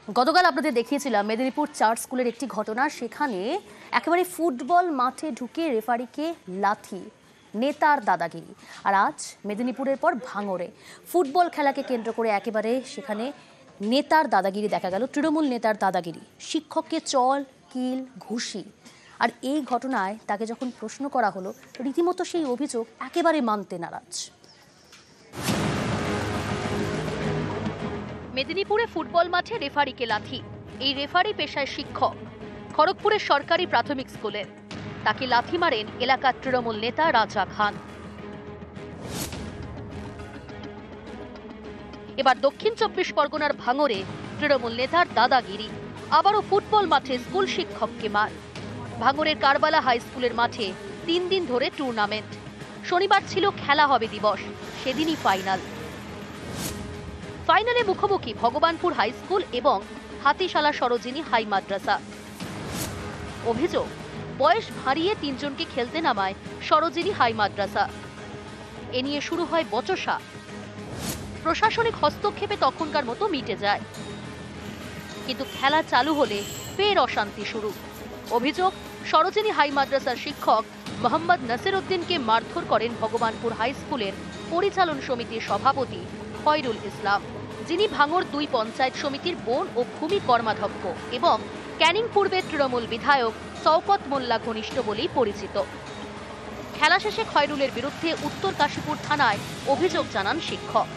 গতকাল আপনাদের দেখিয়েছিলাম মেদিনীপুর চার্চ স্কুলের একটি ঘটনা। সেখানে একেবারে ফুটবল মাঠে ঢুকে রেফারিকে লাথি, নেতার দাদাগিরি। আর আজ মেদিনীপুরের পর ভাঙড়ে ফুটবল খেলাকে কেন্দ্র করে একেবারে সেখানে নেতার দাদাগিরি দেখা গেল। তৃণমূল নেতার দাদাগিরি, শিক্ষককে চল কিল ঘুষি। আর এই ঘটনায় তাকে যখন প্রশ্ন করা হলো, রীতিমতো সেই অভিযোগ একেবারে মানতে নারাজ। মেদিনীপুরে ফুটবল মাঠে রেফারিকে লাথি। এই রেফারি পেশায় শিক্ষক, খড়গপুরের সরকারি প্রাথমিক স্কুলের। তাকে লাথি মারেন এলাকার তৃণমূল নেতা রাজা খান। এবার দক্ষিণ 24 পরগনার ভাঙড়ে তৃণমূল নেতার দাদাগিরি। আবারও ফুটবল মাঠে স্কুল শিক্ষককে মার। ভাঙড়ের কারবালা হাই স্কুলের মাঠে 3 দিন ধরে টুর্নামেন্ট। শনিবার ছিল খেলা হবে দিবস, সেদিনই ফাইনালে মুখোমুখি ভগবানপুর হাই স্কুল এবং হাতিশালা সরোজিনী হাই মাদ্রাসা। অভিযোগ, বয়স ভারিয়ে 3 জনকে খেলতে নামায় সরোজিনী হাই মাদ্রাসা। এ নিয়ে শুরু হয় বচসা। প্রশাসনিক হস্তক্ষেপে তখনকার মতো মিটে যায়, কিন্তু খেলা চালু হলে ফের অশান্তি শুরু। অভিযোগ, সরোজিনী হাই মাদ্রাসার শিক্ষক মোহাম্মদ নাসির উদ্দিনকে মারধর করেন ভগবানপুর হাই স্কুলের পরিচালন সমিতির সভাপতি খয়রুল ইসলাম, যিনি ভাঙড় 2 পঞ্চায়েত সমিতির বন ও ভূমি কর্মাধ্যক্ষ এবং ক্যানিং পূর্বের তৃণমূল বিধায়ক শওকত মোল্লা ঘনিষ্ঠ বলেই পরিচিত। খেলা শেষে খয়রুলের বিরুদ্ধে উত্তর কাশীপুর থানায় অভিযোগ জানান শিক্ষক।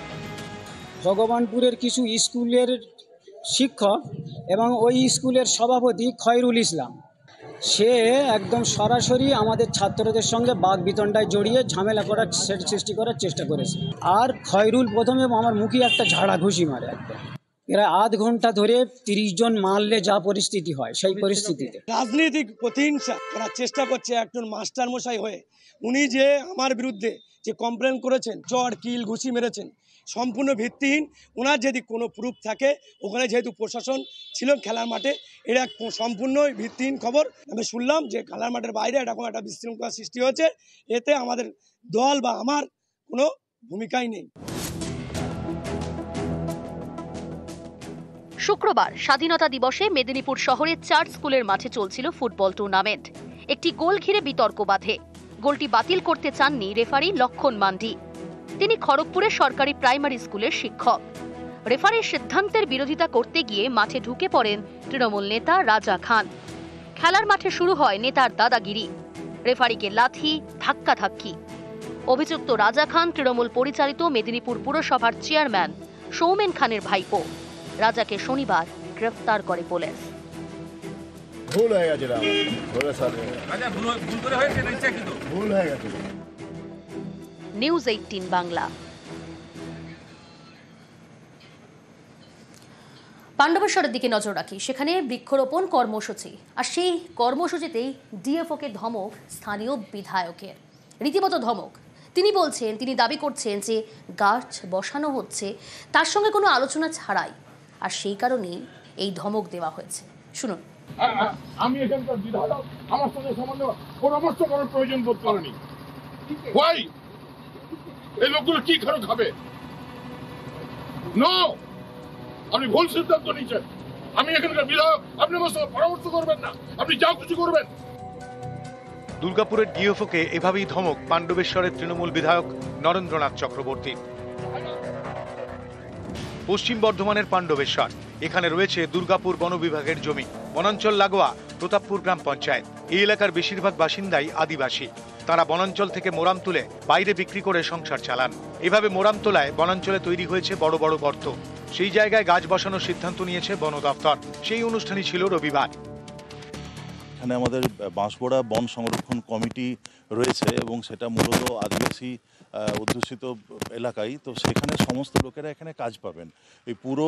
ভগবানপুরের কিছু স্কুলের শিক্ষক এবং ওই স্কুলের সভাপতি খয়রুল ইসলাম, সে একদম সরাসরি আমাদের ছাত্রদের সঙ্গে বাকবিতণ্ডায় জড়িয়ে ঝামেলা করার সৃষ্টি করার চেষ্টা করেছে। আর খয়রুল প্রথমে আমার মুখে একটা ঝাড়া ঘুষি মারে। একদম এরা আধ ঘন্টা ধরে 30 জন মারলে যা পরিস্থিতি হয় সেই পরিস্থিতিতে রাজনৈতিক প্রতিহিংসা করার চেষ্টা করছে একজন মাস্টার মশাই হয়ে। উনি যে আমার বিরুদ্ধে যে কমপ্লেন করেছেন, চড় কিল ঘুষি মেরেছেন, সম্পূর্ণ ভিত্তিহীন। ওনার যদি কোনো প্রুফ থাকে, ওখানে যেহেতু প্রশাসন ছিল খেলার মাঠে, এটা সম্পূর্ণ ভিত্তিহীন খবর। আমি শুনলাম যে খেলার মাঠের বাইরে এরকম একটা বিশৃঙ্খলা সৃষ্টি হয়েছে। এতে আমাদের দল বা আমার কোনো ভূমিকাই নেই। শুক্রবার স্বাধীনতা দিবসে মেদিনীপুর শহরের চার্চ স্কুলের মাঠে চলছিল ফুটবল টুর্নামেন্ট। একটি গোল ঘিরে বিতর্ক বাধে। গোলটি বাতিল করতে চাননি রেফারি লক্ষণ মান্ডি। তিনি খড়গপুরের সরকারি প্রাইমারি স্কুলের শিক্ষক। রেফারির সিদ্ধান্তের বিরোধিতা করতে গিয়ে মাঠে ঢুকে পড়েন তৃণমূল নেতা রাজা খান। খেলার মাঠে শুরু হয় নেতার দাদাগিরি, রেফারিকে লাথি, ধাক্কাধাক্কি। অভিযুক্ত রাজা খান তৃণমূল পরিচালিত মেদিনীপুর পুরসভার চেয়ারম্যান সৌমেন খানের ভাইপো। রাজাকে শনিবার গ্রেফতার করে পুলিশ। নিউজ 18 বাংলা। পাণ্ডবেশ্বরের দিকে নজর রাখি। সেখানে বৃক্ষরোপণ কর্মসূচি, আর সেই কর্মসূচিতেই ডিএফওকে ধমক স্থানীয় বিধায়কের। রীতিমতো ধমক। তিনি বলছেন, তিনি দাবি করছেন যে গাছ বসানো হচ্ছে তার সঙ্গে কোনো আলোচনা ছাড়াই, আর সেই কারণেই এই ধমক দেওয়া হয়েছে। শুনুন। আমি এখানকার বিধায়ক, আমার সঙ্গে সামান্য পরামর্শ করার প্রয়োজন বোধ করেনি। ওয়াই এই লোকগুলো কি করে খাবে? নো, আপনি ভুল সিদ্ধান্ত নিয়েছেন। আমি এখানকার বিধায়ক, আপনি আমার সঙ্গে পরামর্শ করবেন না, আপনি যা কিছু করবেন। দুর্গাপুরের ডিএফওকে এভাবেই ধমক পাণ্ডবেশ্বরের তৃণমূল বিধায়ক নরেন্দ্রনাথ চক্রবর্তী। পশ্চিম বর্ধমানের পাণ্ডবেশ্বর, এখানে রয়েছে দুর্গাপুর বন বিভাগের জমি। বনাঞ্চল লাগোয়া প্রতাপপুর গ্রাম পঞ্চায়েত। এই এলাকার বেশিরভাগ বাসিন্দাই আদিবাসী। তারা বনাঞ্চল থেকে মোরাম তুলে বাইরে বিক্রি করে সংসার চালান। এভাবে মোরাম তোলায় বনাঞ্চলে তৈরি হয়েছে বড় বড় গর্ত। সেই জায়গায় গাছ বসানোর সিদ্ধান্ত নিয়েছে বন দপ্তর। সেই অনুষ্ঠানই ছিল রবিবার। এখানে আমাদের বাঁশগোড়া বন সংরক্ষণ কমিটি রয়েছে এবং সেটা মূলত আদিবাসী অধ্যুষিত এলাকায়। তো সেখানে সমস্ত লোকেরা এখানে কাজ পাবেন। এই পুরো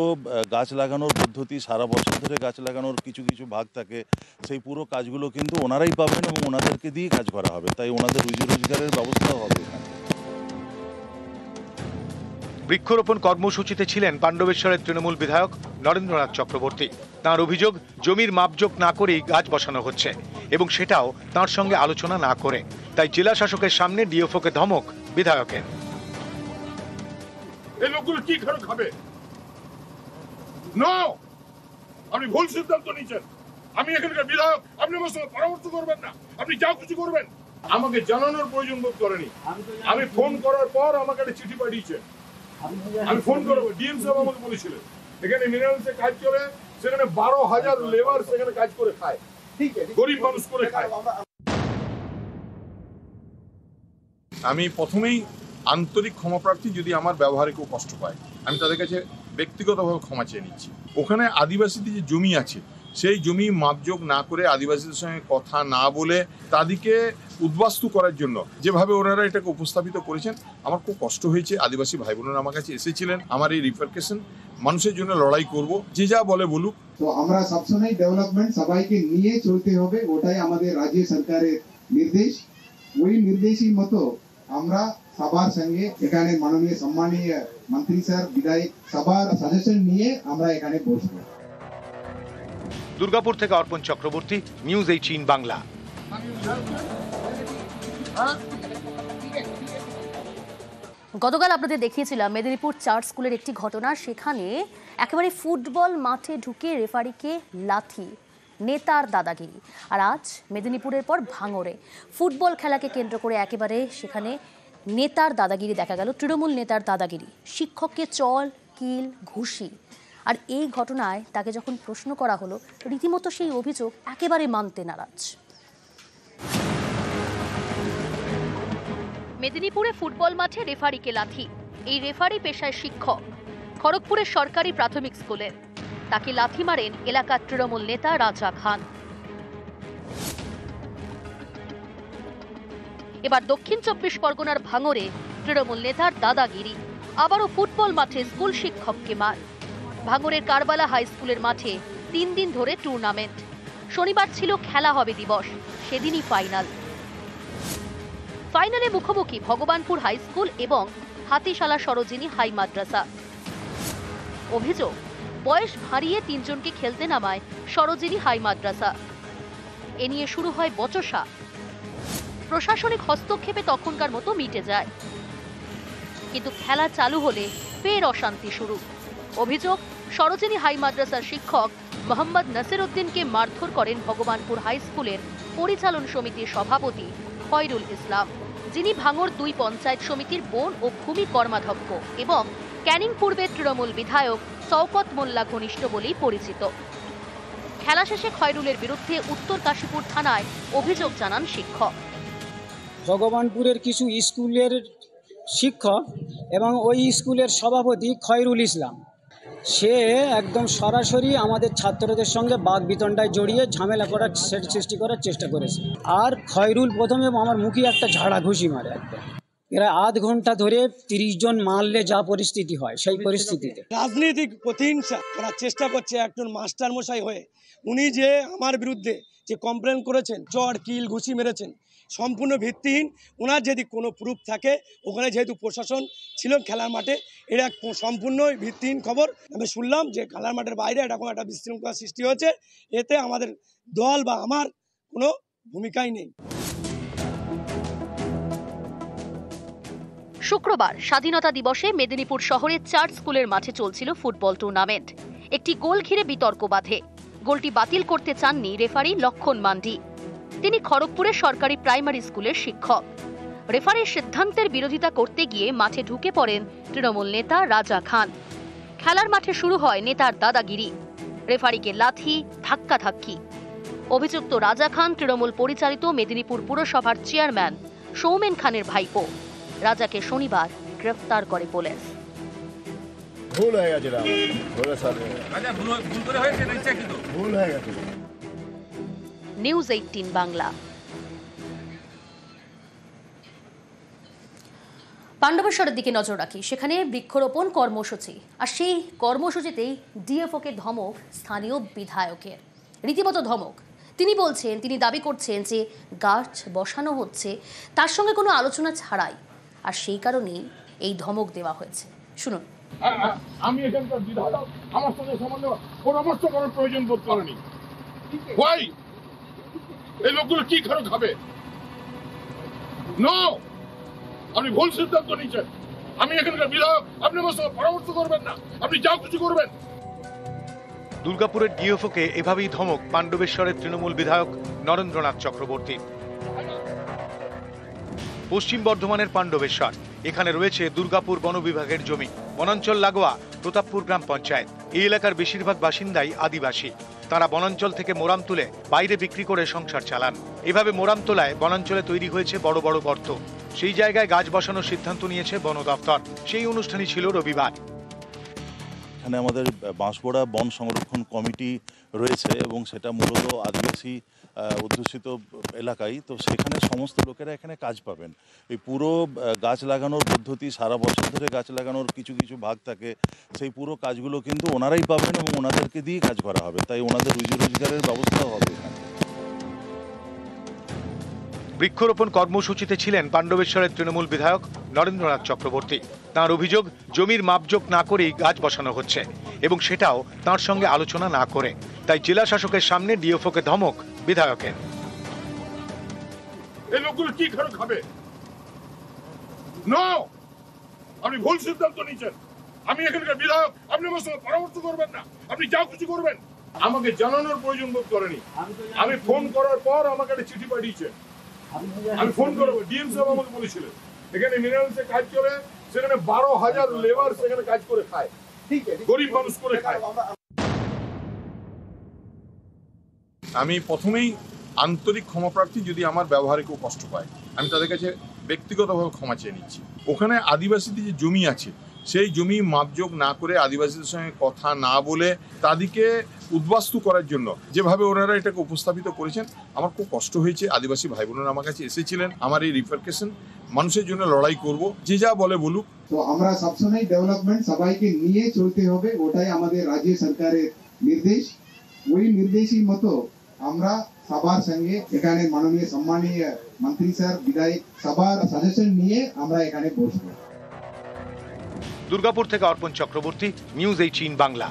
গাছ লাগানোর পদ্ধতি, সারা বছর ধরে গাছ লাগানোর কিছু কিছু ভাগ থাকে, সেই পুরো কাজগুলো কিন্তু ওনারাই পাবেন এবং ওনাদেরকে দিয়ে কাজ করা হবে। তাই ওনাদের রুজি রোজগারের ব্যবস্থাও হবে এখানে। বৃক্ষরোপণ কর্মসূচিতে ছিলেন পাণ্ডবেশ্বরের তৃণমূল বিধায়ক নরেন্দ্রনাথ চক্রবর্তী। তাঁর অভিযোগ, জমির মাপজোক না করেই গাছ বসানো হচ্ছে এবং সেটাও তাঁর সঙ্গে আলোচনা না করে। তাই জেলা শাসকের সামনে ডিএফওকে ধমক বিধায়কের। এই লোকগুলো কি করে খাবে? নো, আপনি ভুল সিদ্ধান্ত নিয়েছেন। আমি এখানকার বিধায়ক, আপনি আমার সঙ্গে পরামর্শ করবেন না, আপনি যা খুশি করবেন। আমাকে জানানোর প্রয়োজন বোধ করেনি। আমি ফোন করার পর আমাকে একটা চিঠি পাঠিয়েছে। আমি ফোন করবো, ডিএম সাহেব আমাকে বলেছিলেন এখানে মিনারেলসে কাজ করে, সেখানে 12,000 লেবার সেখানে কাজ করে খায়, গরিব মানুষ করে খায়। আমি প্রথমেই আন্তরিক ক্ষমাপ্রার্থী যদি আমার ব্যবহারে কেউ কষ্ট পায়, আমি তাদের কাছে ব্যক্তিগতভাবে ক্ষমা চেয়ে নিচ্ছি। ওখানে আদিবাসীদের যে জমি আছে সেই জমি মাপজোক না করে, আদিবাসীদের সঙ্গে কথা না বলে, তাদেরকে উদ্বাস্তু করার জন্য যেভাবে ওনারা এটাকে উপস্থাপিত করেছেন, আমার খুব কষ্ট হয়েছে। আদিবাসী ভাই বোনেরা আমার কাছে এসেছিলেন, আমার এই রিপারকেশন মানুষের জন্য লড়াই করব, যে যা বলে বলুক। তো আমরা সবসময় ডেভেলপমেন্ট সবাইকে নিয়ে চলতে হবে, ওটাই আমাদের রাজ্য সরকারের নির্দেশ। ওই নির্দেশই মতো আমরা সবার সঙ্গে এখানে মাননীয় সম্মানীয় মন্ত্রী স্যার, বিধায়ক সবার সাজেশন নিয়ে আমরা এখানে বসবো। দুর্গাপুর থেকে অর্পণ চক্রবর্তী, নিউজ 18 বাংলা। গতকাল আপনাদের দেখিয়েছিলাম মেদিনীপুর চার্চ স্কুলের একটি ঘটনা। সেখানে একেবারে ফুটবল মাঠে ঢুকে রেফারিকে লাথি, নেতার দাদাগিরি। আর আজ মেদিনীপুরের পর ভাঙড়ে ফুটবল খেলাকে কেন্দ্র করে একেবারে সেখানে নেতার দাদাগিরি দেখা গেল। তৃণমূল নেতার দাদাগিরি, শিক্ষককে চল, কিল, ঘুষি। আর এই ঘটনায় তাকে যখন প্রশ্ন করা হলো, রীতিমতো সেই অভিযোগ একেবারে মানতে নারাজ। মেদিনীপুরে ফুটবল মাঠে রেফারিকে লাথি। এই রেফারি পেশায় শিক্ষক, খড়গপুরের সরকারি প্রাথমিক স্কুলের। তাকে লাথি মারেন এলাকার তৃণমূল নেতা রাজা খান। এবার দক্ষিণ 24 পরগনার ভাঙড়ে তৃণমূল নেতার দাদাগিরি। আবারও ফুটবল মাঠে স্কুল শিক্ষককে মার। ভাঙড়ের কারবালা হাই স্কুলের মাঠে 3 দিন ধরে টুর্নামেন্ট। শনিবার ছিল খেলা হবে দিবস, সেদিনই ফাইনালে মুখোমুখি ভগবানপুর হাই স্কুল এবং হাতিশালা সরোজিনী হাই মাদ্রাসা। অভিযোগ, বয়স ভারিয়ে 3 জনকে খেলতে নামায় সরোজিনী হাই মাদ্রাসা। এ নিয়ে শুরু হয় বচসা। প্রশাসনিক হস্তক্ষেপে তখনকার মতো মিটে যায়, কিন্তু খেলা চালু হলে ফের অশান্তি শুরু। অভিযোগ, সরোজিনী হাই মাদ্রাসার শিক্ষক মোহাম্মদ নাসির উদ্দিনকে মারধর করেন ভগবানপুর হাই স্কুলের পরিচালন সমিতির সভাপতি খয়রুল ইসলাম, যিনি ভাঙড় 2 পঞ্চায়েত সমিতির বন ও ভূমি কর্মাধ্যক্ষ এবং ক্যানিং পূর্বের তৃণমূল বিধায়ক শওকত মোল্লা ঘনিষ্ঠ বলেই পরিচিত। খেলা শেষে খয়রুলের বিরুদ্ধে উত্তর কাশীপুর থানায় অভিযোগ জানান শিক্ষক। ভগবানপুরের কিছু স্কুলের শিক্ষক এবং ওই স্কুলের সভাপতি খয়রুল ইসলাম, সে একদম সরাসরি আমাদের ছাত্রদের সঙ্গে বাকবিতণ্ডায় জড়িয়ে ঝামেলা করার সৃষ্টি করার চেষ্টা করেছে। আর খয়রুল প্রথমে আমার মুখে একটা ঝাড়া ঘুষি মারে। একদম এরা আধ ঘন্টা ধরে 30 জন মারলে যা পরিস্থিতি হয়, সেই পরিস্থিতিতে রাজনৈতিক প্রতিহিংসা করার চেষ্টা করছে একজন মাস্টার মশাই হয়ে। উনি যে আমার বিরুদ্ধে যে কমপ্লেন করেছেন, চড় কিল ঘুষি মেরেছেন, সম্পূর্ণ ভিত্তিহীন। ওনার যদি কোনো প্রুফ থাকে, ওখানে যেহেতু প্রশাসন ছিল খেলার মাঠে, এটা সম্পূর্ণ ভিত্তিহীন খবর। আমি শুনলাম যে খেলার মাঠের বাইরে এরকম একটা বিশৃঙ্খলা সৃষ্টি হয়েছে, এতে আমাদের দল বা আমার কোনো ভূমিকাই নেই। শুক্রবার স্বাধীনতা দিবসে মেদিনীপুর শহরের চার্চ স্কুলের মাঠে চলছিল ফুটবল টুর্নামেন্ট। একটি গোল ঘিরে বিতর্ক বাধে। গোলটি বাতিল করতে চাননি রেফারি লক্ষণ মান্ডি। তিনি খড়গপুরের সরকারি প্রাইমারি স্কুলের শিক্ষক। রেফারির সিদ্ধান্তের বিরোধিতা করতে গিয়ে মাঠে ঢুকে পড়েন তৃণমূল নেতা রাজা খান। খেলার মাঠে শুরু হয় নেতার দাদাগিরি, রেফারিকে লাথি, ধাক্কাধাক্কি। অভিযুক্ত রাজা খান তৃণমূল পরিচালিত মেদিনীপুর পুরসভার চেয়ারম্যান সৌমেন খানের ভাইপো। রাজাকে শনিবার গ্রেফতার করে পুলিশ। ভুল হয়ে গেছে, ভুল হয়ে গেছে। নিউজ 18 বাংলা। পাণ্ডবেশ্বরের দিকে নজর রাখি। সেখানে বৃক্ষরোপণ কর্মসূচি, আর সেই কর্মসূচিতেই ডিএফওকে ধমক স্থানীয় বিধায়কের। রীতিমতো ধমক। তিনি বলছেন, তিনি দাবি করছেন যে গাছ বসানো হচ্ছে তার সঙ্গে কোনো আলোচনা ছাড়াই, আর সেই কারণেই এই ধমক দেওয়া হয়েছে। শুনুন। আমি এখানকার বিধায়ক, আমার সঙ্গে সামান্য পরামর্শ করার প্রয়োজন বোধ করেনি। ভাই, এই লোকগুলো কি করে খাবে? নো, আপনি ভুল সিদ্ধান্ত নিয়েছেন। আমি এখানকার বিধায়ক, আপনি আমার সঙ্গে পরামর্শ করবেন না, আপনি যা খুশি করবেন। দুর্গাপুরের ডিএফওকে এভাবেই ধমক পাণ্ডবেশ্বরের তৃণমূল বিধায়ক নরেন্দ্রনাথ চক্রবর্তীর। পশ্চিম বর্ধমানের পাণ্ডবেশ্বর, এখানে রয়েছে দুর্গাপুর বন বিভাগের জমি, বনাঞ্চল লাগোয়া প্রতাপপুর গ্রাম পঞ্চায়েত। এই এলাকার বেশিরভাগ বাসিন্দাই আদিবাসী। তারা বনাঞ্চল থেকে মোরাম তুলে বাইরে বিক্রি করে সংসার চালান। এভাবে মোরাম তোলায় বনাঞ্চলে তৈরি হয়েছে বড় বড় গর্ত। সেই জায়গায় গাছ বসানোর সিদ্ধান্ত নিয়েছে বন দপ্তর। সেই অনুষ্ঠানই ছিল রবিবার। এখানে আমাদের বাঁশবোড়া বন সংরক্ষণ কমিটি রয়েছে এবং সেটা মূলত আদিবাসী অধ্যুষিত এলাকায়, তো সেখানে সমস্ত লোকেরা এখানে কাজ পাবেন। এই পুরো গাছ লাগানোর পদ্ধতি, সারা বছর ধরে গাছ লাগানোর কিছু কিছু ভাগ থাকে, সেই পুরো কাজগুলো কিন্তু ওনারাই পাবেন এবং ওনাদেরকে দিয়ে কাজ করা হবে, তাই ওনাদের রুজি রোজগারের ব্যবস্থাও হবে এখানে। বৃক্ষরোপণ কর্মসূচিতে ছিলেন পাণ্ডবেশ্বরের তৃণমূল বিধায়ক নরেন্দ্রনাথ চক্রবর্তী। তাঁর অভিযোগ, জমির মাপজোক না করেই গাছ বসানো হচ্ছে এবং সেটাও তাঁর সঙ্গে আলোচনা না করে। তাই জেলা শাসকের সামনে ডিএফওকে ধমক বিধায়কের। এই লোকগুলো কি করে খাবে? নো, আপনি ভুল সিদ্ধান্ত নিয়েছেন। আমি এখানকার বিধায়ক, আপনি আমার সঙ্গে পরামর্শ করবেন না, আপনি যা খুশি করবেন। আমাকে জানানোর প্রয়োজন বোধ করেনি। আমি ফোন করার পর আমাকে একটা চিঠি পাঠিয়েছে। আমি ফোন করবো, ডিএম সাহেব আমাকে বলেছিলেন এখানে মিনারেলসে কাজ করে, সেখানে 12,000 লেবার সেখানে কাজ করে খায়, গরিব মানুষ করে খায়। আমি প্রথমেই আন্তরিক ক্ষমাপ্রার্থী যদি আমার ব্যবহারে কেউ কষ্ট পায়। আমি তাদের কাছে ব্যক্তিগতভাবে ক্ষমা চেয়ে নিচ্ছি। ওখানে আদিবাসীদের যে জমি আছে, সেই জমি মাপজোক না করে, আদিবাসীদের সঙ্গে কথা না বলে, তাদেরকে উদ্বাস্তু করার জন্য যেভাবে ওনারা এটাকে উপস্থাপিত করেছেন, আমার খুব কষ্ট হয়েছে। আদিবাসী ভাই বোনেরা আমার কাছে এসেছিলেন, আমার এই রিপারকেশন মানুষের জন্য লড়াই করব, যে যা বলে বলুক। তো আমরা সবসময় ডেভেলপমেন্ট সবাইকে নিয়ে চলতে হবে, ওটাই আমাদের রাজ্য সরকারের নির্দেশ। ওই নির্দেশই মতো আমরা সবার সঙ্গে এখানে মাননীয় সম্মানীয় মন্ত্রী স্যার, বিধায়ক, সবার সাজেশন নিয়ে আমরা এখানে বসবো। দুর্গাপুর থেকে অর্পণ চক্রবর্তী, নিউজ 18 বাংলা।